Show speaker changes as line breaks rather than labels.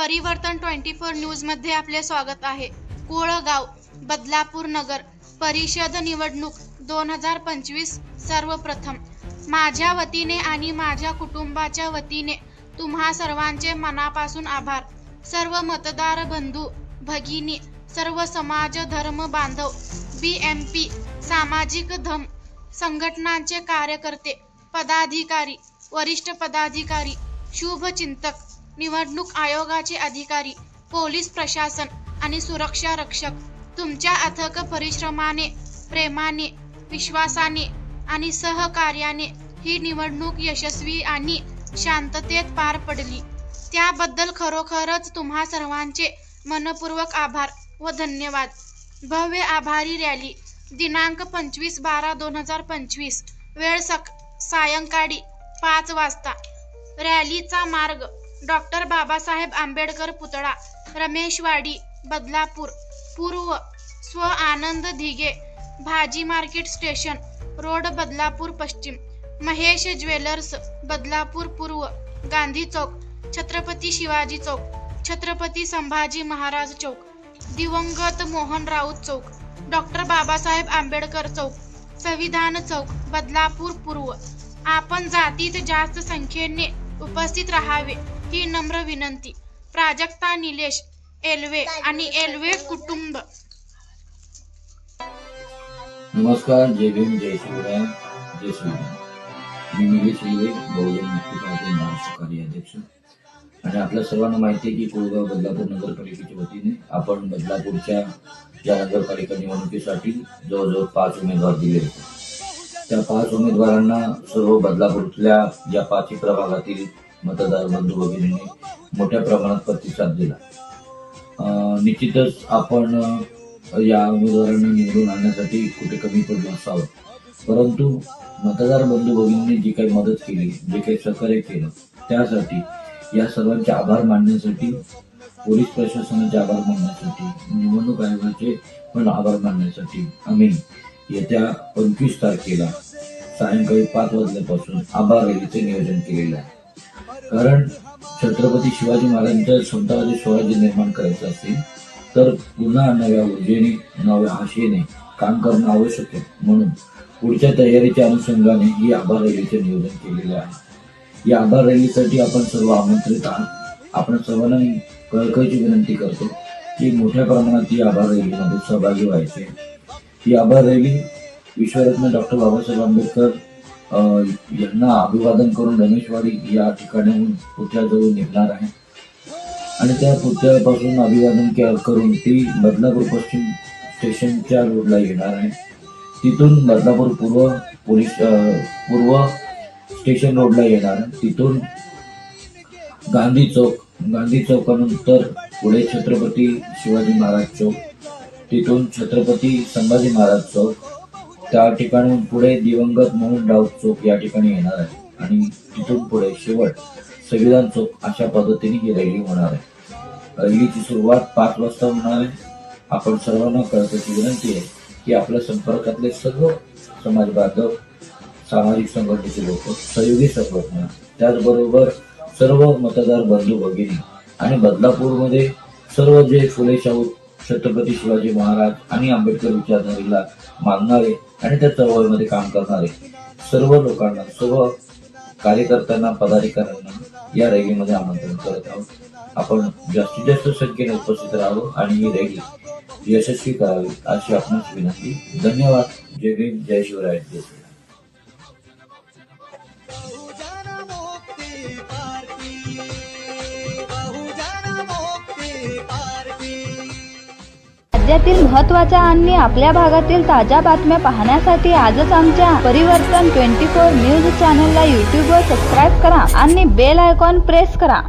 परिवर्तन 24 न्यूजमध्ये आपले स्वागत आहे। कोळगाव बदलापूर नगर परिषद निवडणूक 2025 सर्वप्रथम माझ्या वतीने आणि माझ्या कुटुंबाच्या वतीने तुम्हा सर्वांचे मनापासून आभार। सर्व मतदार बंधू भगिनी, सर्व समाज धर्म बांधव, BMP सामाजिक धम संघटनांचे कार्यकर्ते, पदाधिकारी, वरिष्ठ पदाधिकारी, शुभचिंतक, निवडणूक आयोगाचे अधिकारी, पोलीस प्रशासन आणि सुरक्षा रक्षक, तुमच्या अथक परिश्रमाने, प्रेमाने, विश्वासाने आणि सहकार्याने ही निवडणूक यशस्वी आणि शांततेत पार पडली। त्याबद्दल खरोखरच तुम्हा सर्वांचे मनपूर्वक आभार व धन्यवाद। भव्य आभारी रॅली दिनांक 25/12/2025 वेळ सायंकाळी 5 वाजता। रॅलीचा मार्ग डॉक्टर बाबासाहेब आंबेडकर पुतळा, रमेशवाडी, बदलापूर पूर्व, स्व आनंद धिगे भाजी मार्केट स्टेशन रोड, बदलापूर पश्चिम, महेश ज्वेलर्स बदलापूर पूर्व, गांधी चौक, छत्रपती शिवाजी चौक, छत्रपती संभाजी महाराज चौक, दिवंगत मोहन राऊत चौक, डॉक्टर बाबासाहेब आंबेडकर चौक, संविधान चौक, बदलापूर पूर्व। आपण जातीत जास्त संख्येने उपस्थित राहावे ही नम्र विनंती। प्राजक्ता निलेश एल्वे आणि एल्वे कुटुंब।
नमस्कार, जय भीम, जय शिवराय, जय श्रीराम। मी निलेश एल्वे, बहुजन मुक्ती पार्टी महाराष्ट्र कार्याध्यक्ष। आणि आपल्या सर्वांना माहिती आहे की कोळगाव बदलापूर नगरपालिकेच्या वतीने आपण बदलापूरच्या या नगरपालिका निवडणुकीसाठी जवळजवळ 5 उमेदवार दिले होते। त्या 5 उमेदवारांना सर्व बदलापूरच्या या 5 प्रभागातील मतदार बंधू भगिनींनी मोठ्या प्रमाणात प्रतिसाद दिला। निश्चितच आपण या उमेदवारांना निवडून आणण्यासाठी कुठे कमी पडलो असावं, परंतु मतदार बंधू भगिनींनी जी काही मदत केली, जे काही सहकार्य केलं, त्यासाठी या सर्वांचे आभार मानण्यासाठी, पोलीस प्रशासनाचे आभार मानण्यासाठी, निवडणूक आयोगाचे पण आभार मानण्यासाठी आम्ही येत्या 25 तारखेला सायंकाळी 5 वाजल्यापासून आभार रॅलीचे नियोजन केलेले आहे। कारण छत्रपती शिवाजी महाराजांच्या स्वतःचे स्वराज्य निर्माण करायचं असेल तर पुन्हा नव्या ऊर्जेने, नव्या आशेने काम करणं आवश्यक आहे। म्हणून पुढच्या तयारीच्या अनुषंगाने ही आभार रॅलीचे नियोजन केलेले आहे। या आभार रॅलीसाठी आपण सर्व आमंत्रित आहात। आपण सर्वांना कळकळीची विनंती करतो की मोठ्या प्रमाणात ही आभार रॅलीमध्ये सहभागी व्हायचे। ही आभार रॅली विश्वरत्न डॉक्टर बाबासाहेब आंबेडकर यांना अभिवादन करून रमेशवाडी या ठिकाणाहून पुतळ्याजवळ निघणार आहे आणि त्या पुतळ्यापासून अभिवादन करून ती बदलापूर पश्चिम स्टेशनच्या रोडला येणार आहे। तिथून बदलापूर पूर्व स्टेशन रोडला येणार आहे। तिथून गांधी चौकानंतर पुढे छत्रपती शिवाजी महाराज चौक, तिथून छत्रपती संभाजी महाराज चौक, त्या ठिकाणून पुढे दिवंगत मोहन राऊत चौक या ठिकाणी येणार आहे आणि तिथून पुढे शेवट संविधान चौक, अशा पद्धतीने ही रॅली होणार आहे। रॅलीची सुरुवात 5 वाजता होणार आहे। आपण सर्वांना कळकळीची विनंती आहे की आपल्या संपर्कातले सर्व समाज बांधव, सामाजिक संघटनेचे लोक, सहयोगी संघटना, त्याचबरोबर सर्व मतदार बंधू भगिनी आणि बदलापूरमध्ये सर्व जे फुले शाहू, छत्रपती शिवाजी महाराज आणि आंबेडकर विचारधारेला मानणारे आणि त्या चळवळीमध्ये काम करणारे सर्व लोकांना, सर्व कार्यकर्त्यांना, पदाधिकाऱ्यांना या रॅलीमध्ये आमंत्रण करत आहोत। आपण जास्तीत जास्त संख्येने उपस्थित राहावं आणि ही रॅली यशस्वी करावी अशी आपणास विनंती। धन्यवाद। जय भीम, जय शिवराय, जय श्रीराम।
राज्यातील महत्त्वाच्या आणि आपल्या भागातील ताज्या बातम्या पाहण्यासाठी आजच आमच्या परिवर्तन 24 न्यूज चॅनलला YouTube वर सबस्क्राईब करा आणि बेल आयकॉन प्रेस करा।